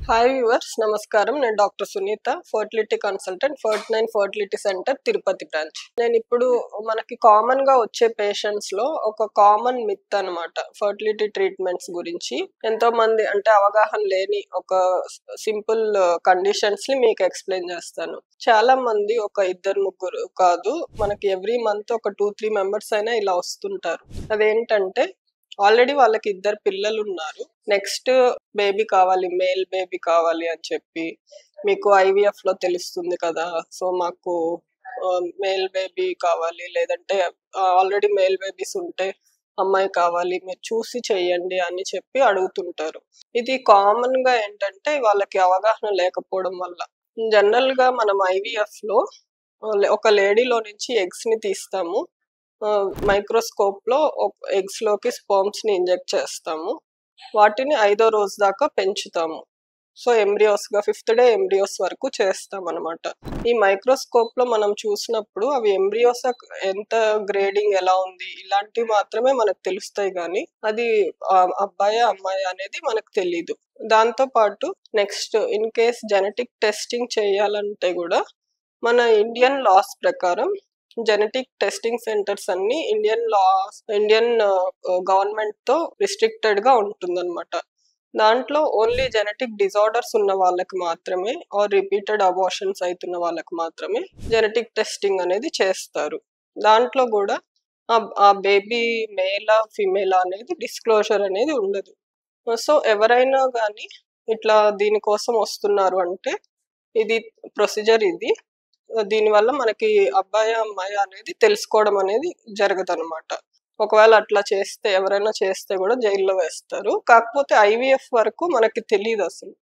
Hi viewers, నమస్కారం. నేను doctor Sunitha, fertility consultant, 49 fertility centre, Tirupati branch. నేను ఇప్పుడు మనకి కామన్ గా వచ్చే పేషెంట్స్ లో ఒక కామన్ మిత్ అన్నమాట ఫర్టిలిటీ ట్రీట్మెంట్స్ గురించి. ఎంతో మంది అంటే అవగాహన లేని ఒక సింపుల్ కండిషన్స్ ని మీకు ఎక్స్ప్లెయిన్ చేస్తాను. చాలా మంది ఒక ఇద్దరు ముగ్గురు కాదు, మనకి ఎవ్రీ మంత్ ఒక 2-3 మెంబర్స్ అయినా ఇలా వస్తుంటారు. అదేంటంటే ఆల్రెడీ వాళ్ళకి ఇద్దరు పిల్లలు ఉన్నారు, నెక్స్ట్ బేబీ కావాలి, మేల్ బేబీ కావాలి అని చెప్పి మీకు ఐవీఎఫ్ లో తెలుస్తుంది కదా. సో మాకు మేల్ బేబీ కావాలి, లేదంటే ఆల్రెడీ మేల్ బేబీస్ ఉంటే అమ్మాయి కావాలి, మీరు చూసి చెయ్యండి అని చెప్పి అడుగుతుంటారు. ఇది కామన్ గా ఏంటంటే వాళ్ళకి అవగాహన లేకపోవడం వల్ల. జనరల్ గా మనం ఐవీఎఫ్ లో ఒక లేడీలో నుంచి ఎగ్స్ ని తీస్తాము, మైక్రోస్కోప్ లో ఎగ్స్ లోకి స్పర్మ్స్ ని ఇంజెక్ట్ చేస్తాము, వాటిని 5వ రోజు దాకా పెంచుతాము. సో ఎంబ్రియోస్ గా 5th డే ఎంబ్రియోస్ వరకు చేస్తాం అనమాట. ఈ మైక్రోస్కోప్ లో మనం చూసినప్పుడు అవి ఎంబ్రియోస్ ఎంత గ్రేడింగ్ ఎలా ఉంది ఇలాంటివి మాత్రమే మనకు తెలుస్తాయి, కానీ అది అబ్బాయి అమ్మాయి అనేది మనకు తెలీదు. దాంతో పాటు next in case genetic testing చేయాలంటే కూడా మన ఇండియన్ లాస్ ప్రకారం జెనెటిక్ టెస్టింగ్ సెంటర్స్ అన్ని ఇండియన్ గవర్నమెంట్ తో రిస్ట్రిక్టెడ్ గా ఉంటుందన్నమాట. దాంట్లో ఓన్లీ జెనెటిక్ డిజార్డర్స్ ఉన్న వాళ్ళకి మాత్రమే, ఆర్ రిపీటెడ్ అబార్షన్స్ అవుతున్న వాళ్ళకి మాత్రమే జెనెటిక్ టెస్టింగ్ అనేది చేస్తారు. దాంట్లో కూడా ఆ బేబీ మేలా ఫిమేలా అనేది డిస్క్లోజర్ అనేది ఉండదు. సో ఎవరైనా కానీ ఇట్లా దీనికోసం వస్తున్నారు అంటే ఇది ప్రొసీజర్, ఇది దీనివల్ల మనకి అబ్బాయి అమ్మాయి అనేది తెలుసుకోవడం అనేది జరగదన్నమాట. ఒకవేళ అట్లా చేస్తే ఎవరైనా చేస్తే కూడా జైల్లో వేస్తారు. కాకపోతే ఐవీఎఫ్ వరకు మనకి తెలియదు అసలు.